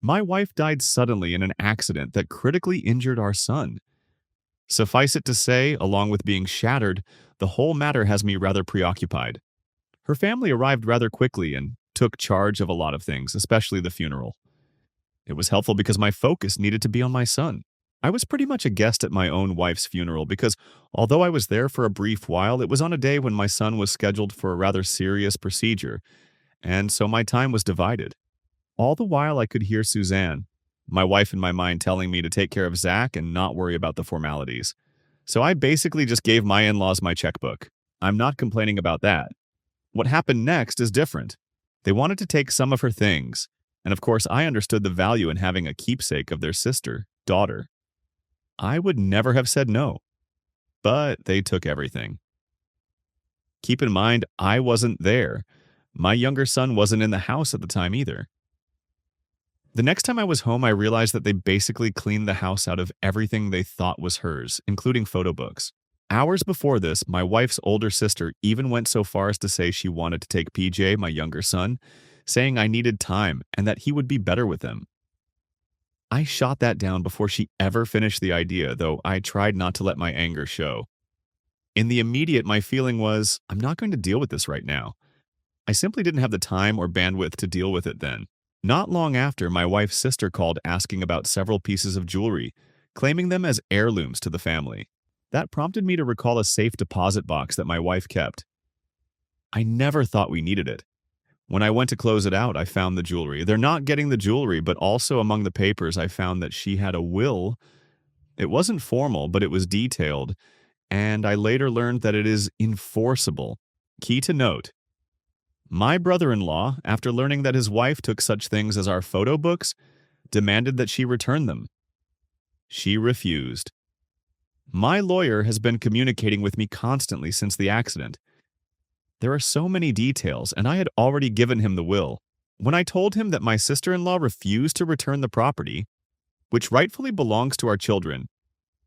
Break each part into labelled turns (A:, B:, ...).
A: My wife died suddenly in an accident that critically injured our son. Suffice it to say, along with being shattered, the whole matter has me rather preoccupied. Her family arrived rather quickly and took charge of a lot of things, especially the funeral. It was helpful because my focus needed to be on my son. I was pretty much a guest at my own wife's funeral because, although I was there for a brief while, it was on a day when my son was scheduled for a rather serious procedure, and so my time was divided. All the while, I could hear Suzanne, my wife in my mind, telling me to take care of Zach and not worry about the formalities. So I basically just gave my in laws my checkbook. I'm not complaining about that. What happened next is different. They wanted to take some of her things, and of course, I understood the value in having a keepsake of their sister, daughter. I would never have said no, but they took everything. Keep in mind, I wasn't there. My younger son wasn't in the house at the time either. The next time I was home, I realized that they basically cleaned the house out of everything they thought was hers, including photo books. Hours before this, my wife's older sister even went so far as to say she wanted to take PJ, my younger son, saying I needed time and that he would be better with him. I shot that down before she ever finished the idea, though I tried not to let my anger show. In the immediate, my feeling was, I'm not going to deal with this right now. I simply didn't have the time or bandwidth to deal with it then. Not long after, my wife's sister called asking about several pieces of jewelry, claiming them as heirlooms to the family. That prompted me to recall a safe deposit box that my wife kept. I never thought we needed it. When I went to close it out, I found the jewelry. They're not getting the jewelry, but also among the papers, I found that she had a will. It wasn't formal, but it was detailed, and I later learned that it is enforceable. Key to note: my brother-in-law, after learning that his wife took such things as our photo books, demanded that she return them. She refused. My lawyer has been communicating with me constantly since the accident. There are so many details, and I had already given him the will. When I told him that my sister-in-law refused to return the property, which rightfully belongs to our children,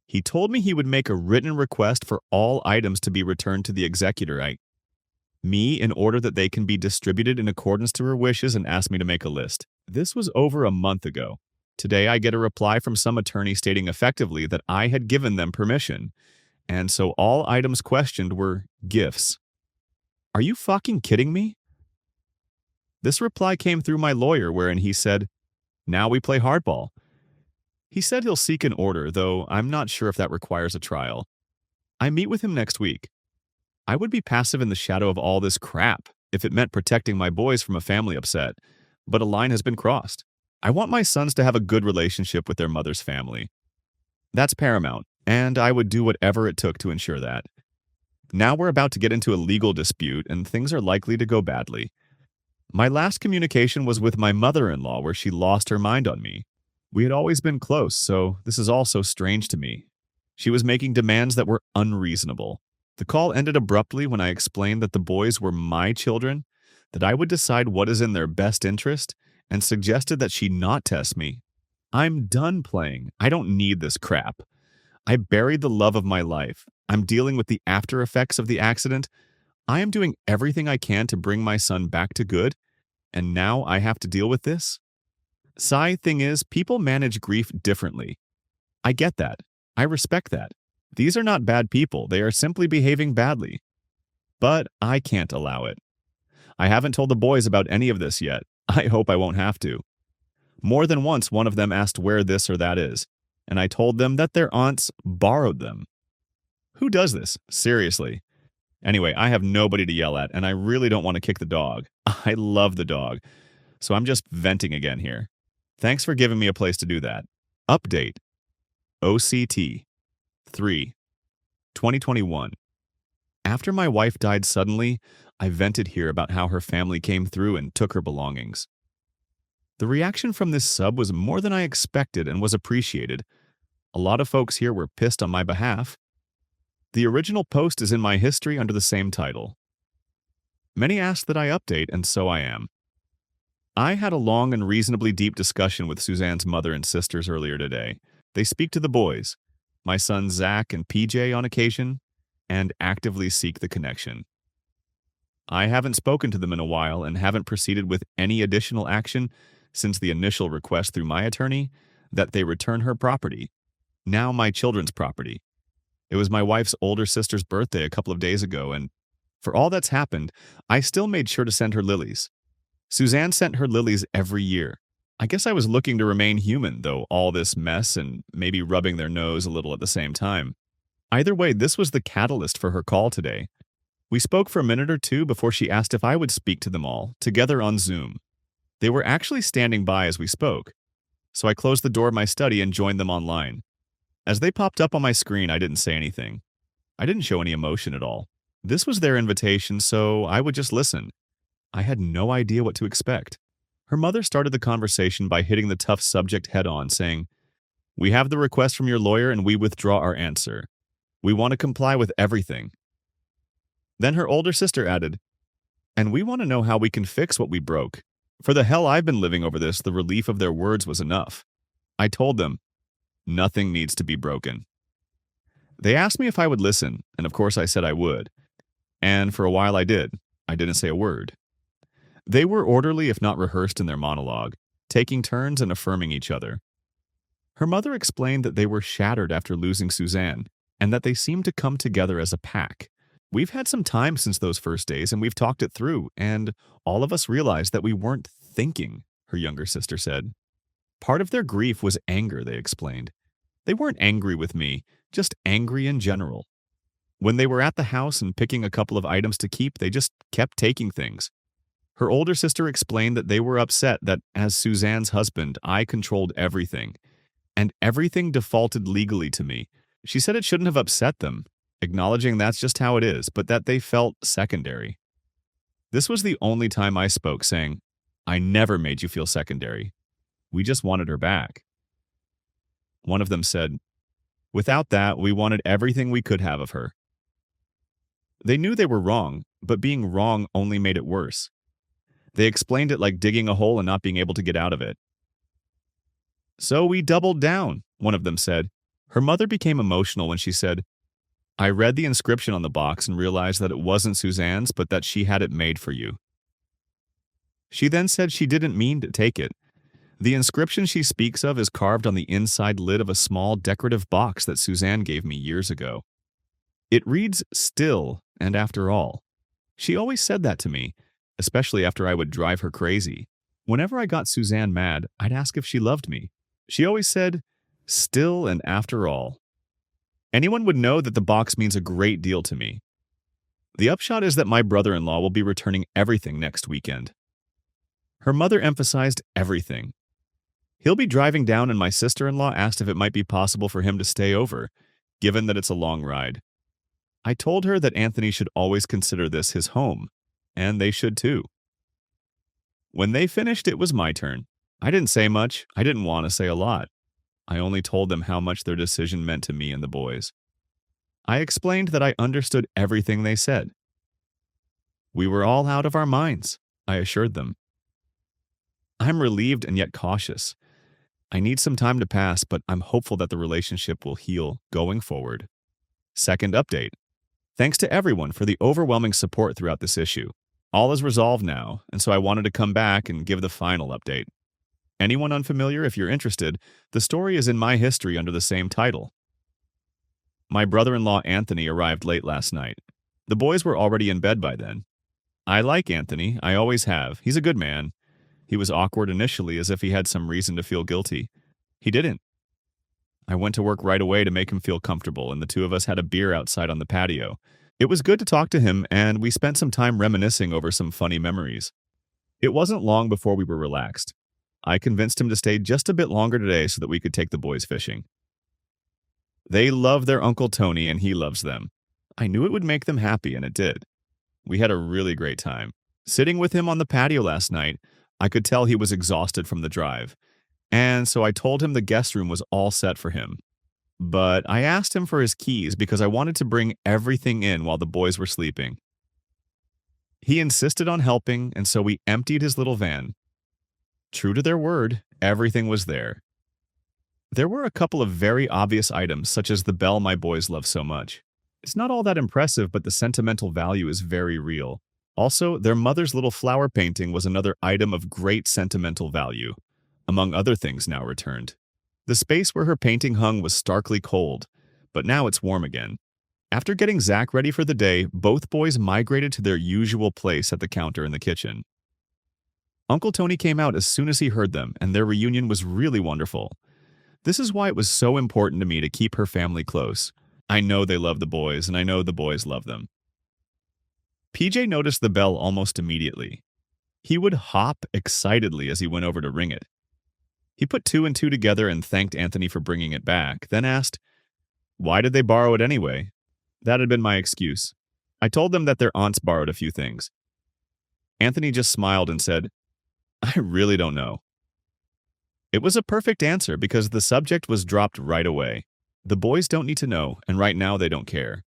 A: he told me he would make a written request for all items to be returned to the executor, in order that they can be distributed in accordance to her wishes, and asked me to make a list. This was over a month ago. Today I get a reply from some attorney stating effectively that I had given them permission, and so all items questioned were gifts. Are you fucking kidding me? This reply came through my lawyer wherein he said, now we play hardball. He said he'll seek an order, though I'm not sure if that requires a trial. I meet with him next week. I would be passive in the shadow of all this crap if it meant protecting my boys from a family upset, but a line has been crossed. I want my sons to have a good relationship with their mother's family. That's paramount, and I would do whatever it took to ensure that. Now we're about to get into a legal dispute, and things are likely to go badly. My last communication was with my mother-in-law, where she lost her mind on me. We had always been close, so this is all so strange to me. She was making demands that were unreasonable. The call ended abruptly when I explained that the boys were my children, that I would decide what is in their best interest, and suggested that she not test me. I'm done playing. I don't need this crap. I buried the love of my life. I'm dealing with the after effects of the accident. I am doing everything I can to bring my son back to good, and now I have to deal with this? Thing is, people manage grief differently. I get that. I respect that. These are not bad people. They are simply behaving badly. But I can't allow it. I haven't told the boys about any of this yet. I hope I won't have to. More than once, one of them asked where this or that is, and I told them that their aunts borrowed them. Who does this? Seriously. Anyway, I have nobody to yell at, and I really don't want to kick the dog. I love the dog, so I'm just venting again here. Thanks for giving me a place to do that. Update. OCT 3 2021. After my wife died suddenly, I vented here about how her family came through and took her belongings. The reaction from this sub was more than I expected and was appreciated. A lot of folks here were pissed on my behalf. The original post is in my history under the same title. Many asked that I update, and so I am. I had a long and reasonably deep discussion with Suzanne's mother and sisters earlier today. They speak to the boys, my sons Zach and PJ on occasion, and actively seek the connection. I haven't spoken to them in a while and haven't proceeded with any additional action since the initial request through my attorney that they return her property, now my children's property. It was my wife's older sister's birthday a couple of days ago, and for all that's happened, I still made sure to send her lilies. Suzanne sent her lilies every year. I guess I was looking to remain human, though all this mess and maybe rubbing their nose a little at the same time. Either way, this was the catalyst for her call today. We spoke for a minute or two before she asked if I would speak to them all, together on Zoom. They were actually standing by as we spoke, so I closed the door of my study and joined them online. As they popped up on my screen, I didn't say anything. I didn't show any emotion at all. This was their invitation, so I would just listen. I had no idea what to expect. Her mother started the conversation by hitting the tough subject head-on, saying, "We have the request from your lawyer and we withdraw our answer. We want to comply with everything." Then her older sister added, "And we want to know how we can fix what we broke. For the hell I've been living over this, the relief of their words was enough." I told them, "Nothing needs to be broken." They asked me if I would listen, and of course I said I would. And for a while I did. I didn't say a word. They were orderly if not rehearsed in their monologue, taking turns and affirming each other. Her mother explained that they were shattered after losing Suzanne, and that they seemed to come together as a pack. "We've had some time since those first days, and we've talked it through, and all of us realized that we weren't thinking," her younger sister said. Part of their grief was anger, they explained. They weren't angry with me, just angry in general. When they were at the house and picking a couple of items to keep, they just kept taking things. Her older sister explained that they were upset that, as Suzanne's husband, I controlled everything, and everything defaulted legally to me. She said it shouldn't have upset them, acknowledging that's just how it is, but that they felt secondary. This was the only time I spoke, saying, "I never made you feel secondary. We just wanted her back." One of them said, "Without that, we wanted everything we could have of her." They knew they were wrong, but being wrong only made it worse. They explained it like digging a hole and not being able to get out of it. "So we doubled down," one of them said. Her mother became emotional when she said, "I read the inscription on the box and realized that it wasn't Suzanne's, but that she had it made for you." She then said she didn't mean to take it. The inscription she speaks of is carved on the inside lid of a small decorative box that Suzanne gave me years ago. It reads, "Still and after all." She always said that to me, especially after I would drive her crazy. Whenever I got Suzanne mad, I'd ask if she loved me. She always said, "Still and after all." Anyone would know that the box means a great deal to me. The upshot is that my brother-in-law will be returning everything next weekend. Her mother emphasized everything. He'll be driving down, and my sister-in-law asked if it might be possible for him to stay over, given that it's a long ride. I told her that Anthony should always consider this his home, and they should too. When they finished, it was my turn. I didn't say much. I didn't want to say a lot. I only told them how much their decision meant to me and the boys. I explained that I understood everything they said. We were all out of our minds, I assured them. I'm relieved and yet cautious. I need some time to pass, but I'm hopeful that the relationship will heal going forward. Second update. Thanks to everyone for the overwhelming support throughout this issue. All is resolved now, and so I wanted to come back and give the final update. Anyone unfamiliar, if you're interested, the story is in my history under the same title. My brother-in-law Anthony arrived late last night. The boys were already in bed by then. I like Anthony, I always have. He's a good man. He was awkward initially, as if he had some reason to feel guilty. He didn't. I went to work right away to make him feel comfortable, and the two of us had a beer outside on the patio. It was good to talk to him, and we spent some time reminiscing over some funny memories. It wasn't long before we were relaxed. I convinced him to stay just a bit longer today so that we could take the boys fishing. They love their Uncle Tony, and he loves them. I knew it would make them happy, and it did. We had a really great time. Sitting with him on the patio last night, I could tell he was exhausted from the drive, and so I told him the guest room was all set for him. But I asked him for his keys because I wanted to bring everything in while the boys were sleeping. He insisted on helping, and so we emptied his little van. True to their word, everything was there. There were a couple of very obvious items, such as the bell my boys love so much. It's not all that impressive, but the sentimental value is very real. Also, their mother's little flower painting was another item of great sentimental value, among other things now returned. The space where her painting hung was starkly cold, but now it's warm again. After getting Zach ready for the day, both boys migrated to their usual place at the counter in the kitchen. Uncle Tony came out as soon as he heard them, and their reunion was really wonderful. This is why it was so important to me to keep her family close. I know they love the boys, and I know the boys love them. PJ noticed the bell almost immediately. He would hop excitedly as he went over to ring it. He put two and two together and thanked Anthony for bringing it back, then asked, "Why did they borrow it anyway?" That had been my excuse. I told them that their aunts borrowed a few things. Anthony just smiled and said, "I really don't know." It was a perfect answer because the subject was dropped right away. The boys don't need to know, and right now they don't care.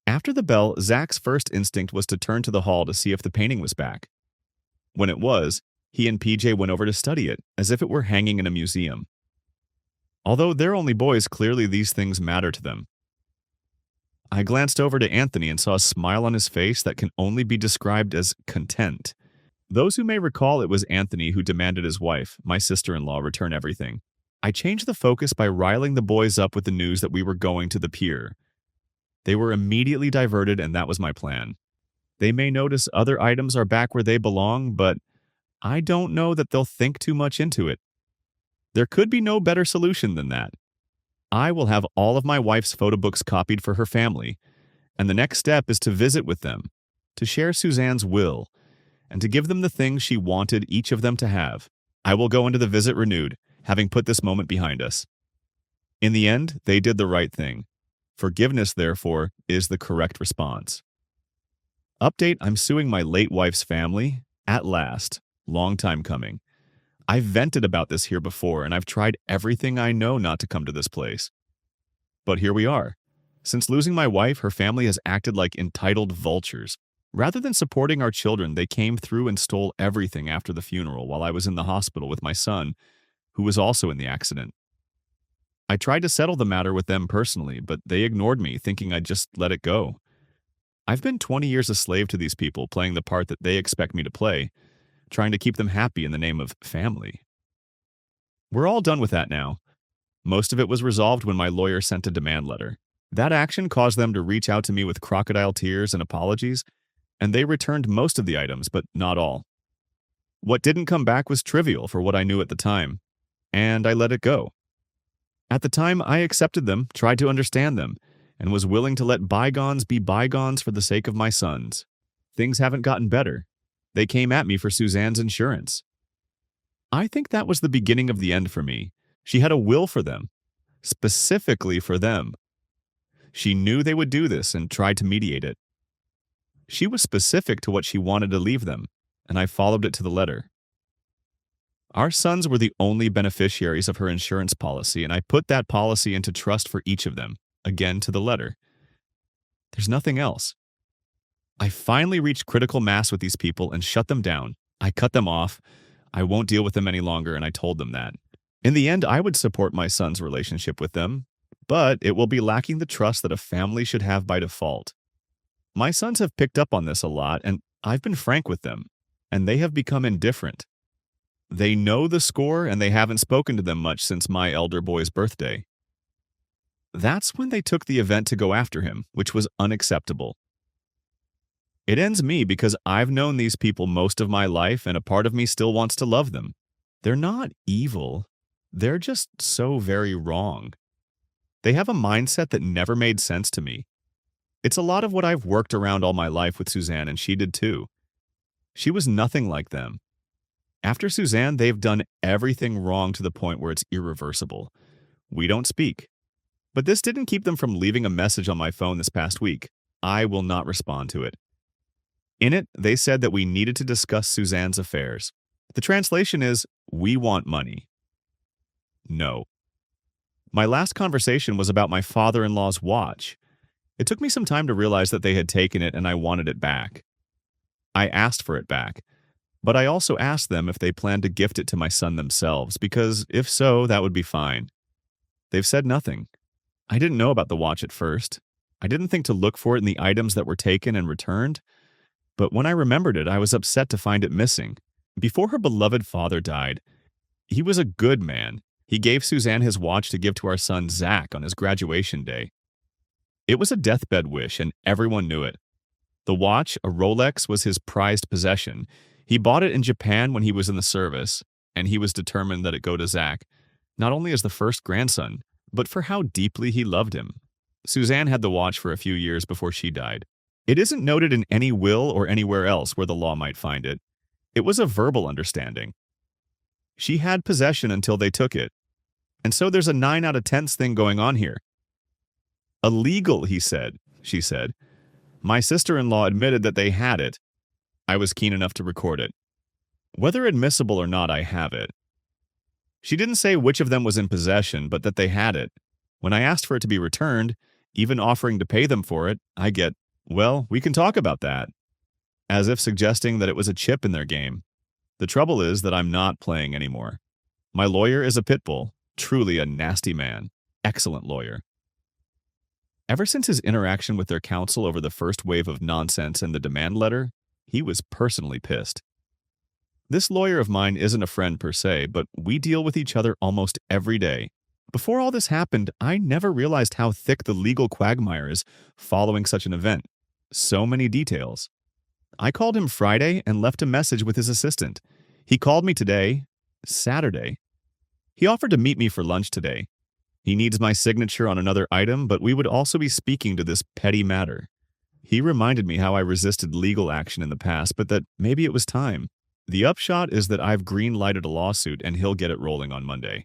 A: After the bell, Zach's first instinct was to turn to the hall to see if the painting was back. When it was, he and PJ went over to study it, as if it were hanging in a museum. Although they're only boys, clearly these things matter to them. I glanced over to Anthony and saw a smile on his face that can only be described as content. Those who may recall, it was Anthony who demanded his wife, my sister-in-law, return everything. I changed the focus by riling the boys up with the news that we were going to the pier. They were immediately diverted, and that was my plan. They may notice other items are back where they belong, but I don't know that they'll think too much into it. There could be no better solution than that. I will have all of my wife's photo books copied for her family, and the next step is to visit with them, to share Suzanne's will, and to give them the things she wanted each of them to have. I will go into the visit renewed, having put this moment behind us. In the end, they did the right thing. Forgiveness, therefore, is the correct response. Update: I'm suing my late wife's family. At last. Long time coming. I've vented about this here before, and I've tried everything I know not to come to this place. But here we are. Since losing my wife, her family has acted like entitled vultures. Rather than supporting our children, they came through and stole everything after the funeral while I was in the hospital with my son, who was also in the accident. I tried to settle the matter with them personally, but they ignored me, thinking I'd just let it go. I've been 20 years a slave to these people, playing the part that they expect me to play, trying to keep them happy in the name of family. We're all done with that now. Most of it was resolved when my lawyer sent a demand letter. That action caused them to reach out to me with crocodile tears and apologies, and they returned most of the items, but not all. What didn't come back was trivial for what I knew at the time, and I let it go. At the time, I accepted them, tried to understand them, and was willing to let bygones be bygones for the sake of my sons. Things haven't gotten better. They came at me for Suzanne's insurance. I think that was the beginning of the end for me. She had a will for them, specifically for them. She knew they would do this and tried to mediate it. She was specific to what she wanted to leave them, and I followed it to the letter. Our sons were the only beneficiaries of her insurance policy, and I put that policy into trust for each of them, again to the letter. There's nothing else. I finally reached critical mass with these people and shut them down. I cut them off. I won't deal with them any longer, and I told them that. In the end, I would support my son's relationship with them, but it will be lacking the trust that a family should have by default. My sons have picked up on this a lot, and I've been frank with them, and they have become indifferent. They know the score, and they haven't spoken to them much since my elder boy's birthday. That's when they took the event to go after him, which was unacceptable. It ends me because I've known these people most of my life, and a part of me still wants to love them. They're not evil. They're just so very wrong. They have a mindset that never made sense to me. It's a lot of what I've worked around all my life with Suzanne, and she did too. She was nothing like them. After Suzanne, they've done everything wrong to the point where it's irreversible. We don't speak. But this didn't keep them from leaving a message on my phone this past week. I will not respond to it. In it, they said that we needed to discuss Suzanne's affairs. The translation is, "We want money." No. My last conversation was about my father-in-law's watch. It took me some time to realize that they had taken it and I wanted it back. I asked for it back, but I also asked them if they planned to gift it to my son themselves, because if so, that would be fine. They've said nothing. I didn't know about the watch at first. I didn't think to look for it in the items that were taken and returned. But when I remembered it, I was upset to find it missing. Before her beloved father died, he was a good man. He gave Suzanne his watch to give to our son Zach on his graduation day. It was a deathbed wish, and everyone knew it. The watch, a Rolex, was his prized possession. He bought it in Japan when he was in the service, and he was determined that it go to Zach, not only as the first grandson, but for how deeply he loved him. Suzanne had the watch for a few years before she died. It isn't noted in any will or anywhere else where the law might find it. It was a verbal understanding. She had possession until they took it. And so there's a 9 out of 10 thing going on here. Illegal, she said. My sister-in-law admitted that they had it. I was keen enough to record it. Whether admissible or not, I have it. She didn't say which of them was in possession, but that they had it. When I asked for it to be returned, even offering to pay them for it, I get, well, we can talk about that. As if suggesting that it was a chip in their game. The trouble is that I'm not playing anymore. My lawyer is a pit bull, truly a nasty man. Excellent lawyer. Ever since his interaction with their counsel over the first wave of nonsense and the demand letter, he was personally pissed. This lawyer of mine isn't a friend per se, but we deal with each other almost every day. Before all this happened, I never realized how thick the legal quagmire is following such an event. So many details. I called him Friday and left a message with his assistant. He called me today, Saturday. He offered to meet me for lunch today. He needs my signature on another item, but we would also be speaking to this petty matter. He reminded me how I resisted legal action in the past, but that maybe it was time. The upshot is that I've green-lighted a lawsuit and he'll get it rolling on Monday.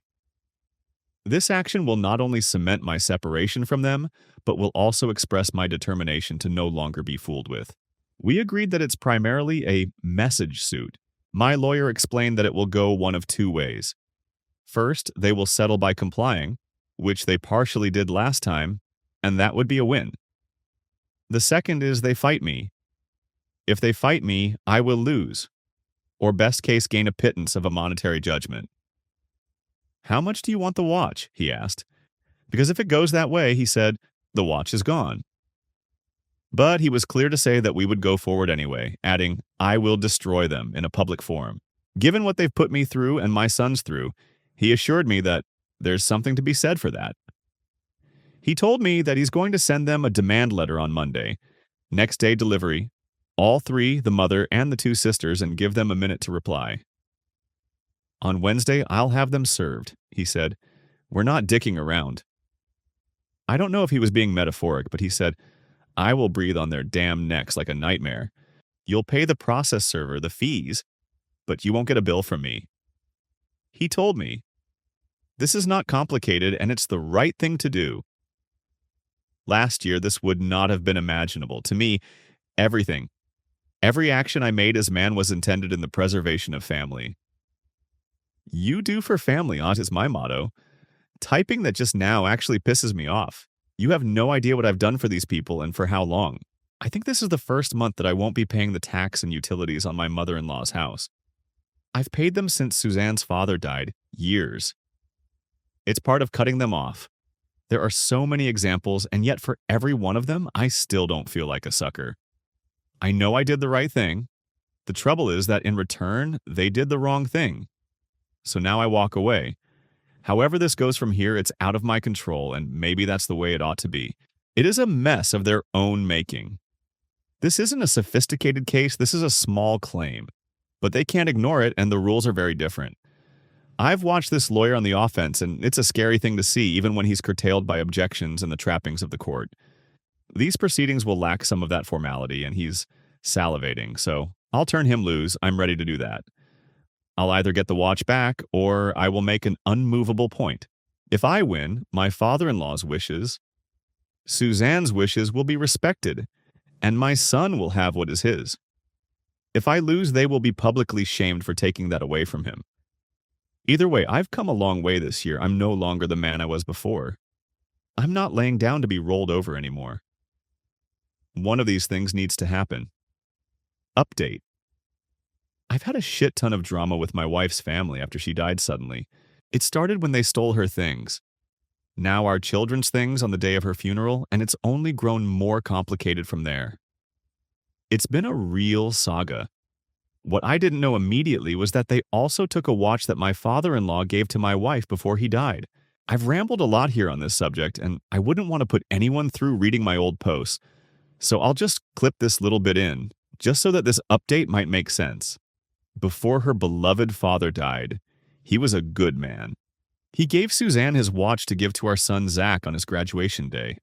A: This action will not only cement my separation from them, but will also express my determination to no longer be fooled with. We agreed that it's primarily a message suit. My lawyer explained that it will go one of 2 ways. First, they will settle by complying, which they partially did last time, and that would be a win. The second is they fight me. If they fight me, I will lose, or best case gain a pittance of a monetary judgment. How much do you want the watch? He asked. Because if it goes that way, he said, the watch is gone. But he was clear to say that we would go forward anyway, adding, I will destroy them in a public forum. Given what they've put me through and my sons through, he assured me that there's something to be said for that. He told me that he's going to send them a demand letter on Monday, next day delivery, all 3, the mother and the 2 sisters, and give them a minute to reply. On Wednesday, I'll have them served, he said. We're not dicking around. I don't know if he was being metaphoric, but he said, I will breathe on their damn necks like a nightmare. You'll pay the process server the fees, but you won't get a bill from me. He told me, this is not complicated and it's the right thing to do. Last year, this would not have been imaginable. To me, everything, every action I made as man was intended in the preservation of family. You do for family, Aunt, is my motto. Typing that just now actually pisses me off. You have no idea what I've done for these people and for how long. I think this is the first month that I won't be paying the tax and utilities on my mother-in-law's house. I've paid them since Suzanne's father died, years. It's part of cutting them off. There are so many examples, and yet for every one of them, I still don't feel like a sucker. I know I did the right thing. The trouble is that in return, they did the wrong thing. So now I walk away. However this goes from here, it's out of my control, and maybe that's the way it ought to be. It is a mess of their own making. This isn't a sophisticated case, this is a small claim. But they can't ignore it, and the rules are very different. I've watched this lawyer on the offense, and it's a scary thing to see, even when he's curtailed by objections and the trappings of the court. These proceedings will lack some of that formality, and he's salivating, so I'll turn him loose. I'm ready to do that. I'll either get the watch back, or I will make an unmovable point. If I win, my father-in-law's wishes, Suzanne's wishes will be respected, and my son will have what is his. If I lose, they will be publicly shamed for taking that away from him. Either way, I've come a long way this year. I'm no longer the man I was before. I'm not laying down to be rolled over anymore. One of these things needs to happen. Update. I've had a shit ton of drama with my wife's family after she died suddenly. It started when they stole her things. Now our children's things on the day of her funeral, and it's only grown more complicated from there. It's been a real saga. What I didn't know immediately was that they also took a watch that my father-in-law gave to my wife before he died. I've rambled a lot here on this subject, and I wouldn't want to put anyone through reading my old posts, so I'll just clip this little bit in, just so that this update might make sense. Before her beloved father died, he was a good man. He gave Suzanne his watch to give to our son Zach on his graduation day.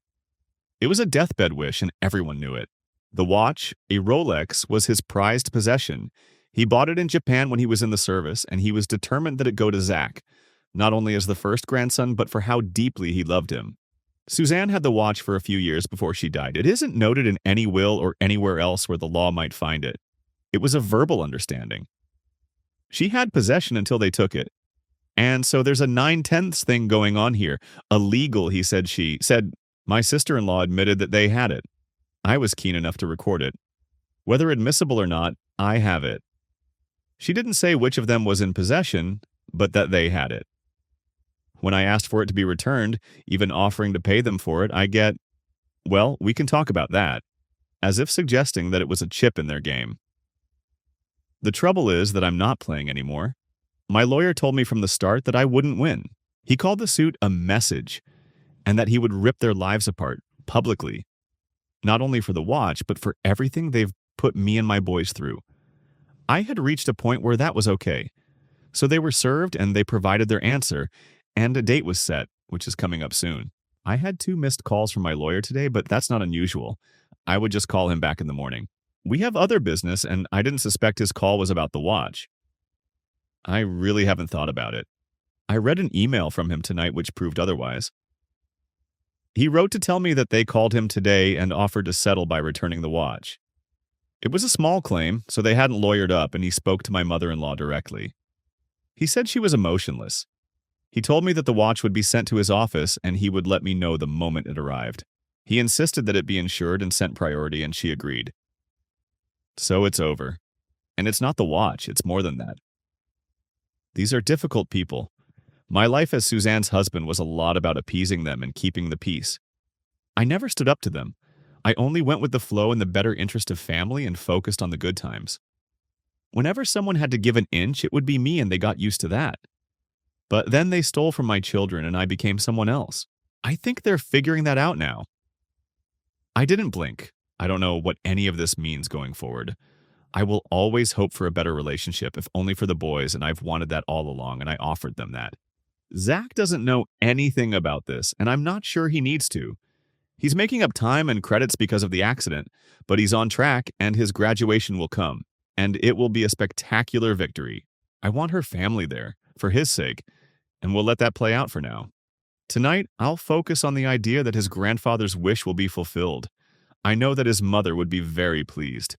A: It was a deathbed wish, and everyone knew it. The watch, a Rolex, was his prized possession. He bought it in Japan when he was in the service, and he was determined that it go to Zach, not only as the first grandson, but for how deeply he loved him. Suzanne had the watch for a few years before she died. It isn't noted in any will or anywhere else where the law might find it. It was a verbal understanding. She had possession until they took it. And so there's a 9/10 thing going on here. Illegal, he said. She said, my sister-in-law admitted that they had it. I was keen enough to record it. Whether admissible or not, I have it. She didn't say which of them was in possession, but that they had it. When I asked for it to be returned, even offering to pay them for it, I get, well, we can talk about that, as if suggesting that it was a chip in their game. The trouble is that I'm not playing anymore. My lawyer told me from the start that I wouldn't win. He called the suit a message, and that he would rip their lives apart, publicly. Not only for the watch, but for everything they've put me and my boys through. I had reached a point where that was okay. So they were served and they provided their answer, and a date was set, which is coming up soon. I had 2 missed calls from my lawyer today, but that's not unusual. I would just call him back in the morning. We have other business, and I didn't suspect his call was about the watch. I really haven't thought about it. I read an email from him tonight which proved otherwise. He wrote to tell me that they called him today and offered to settle by returning the watch. It was a small claim, so they hadn't lawyered up, and he spoke to my mother-in-law directly. He said she was emotionless. He told me that the watch would be sent to his office and he would let me know the moment it arrived. He insisted that it be insured and sent priority, and she agreed. So it's over. And it's not the watch, it's more than that. These are difficult people. My life as Suzanne's husband was a lot about appeasing them and keeping the peace. I never stood up to them. I only went with the flow in the better interest of family and focused on the good times. Whenever someone had to give an inch, it would be me, and they got used to that. But then they stole from my children and I became someone else. I think they're figuring that out now. I didn't blink. I don't know what any of this means going forward. I will always hope for a better relationship, if only for the boys, and I've wanted that all along, and I offered them that. Zach doesn't know anything about this, and I'm not sure he needs to. He's making up time and credits because of the accident, but he's on track, and his graduation will come, and it will be a spectacular victory. I want her family there, for his sake, and we'll let that play out for now. Tonight, I'll focus on the idea that his grandfather's wish will be fulfilled. I know that his mother would be very pleased.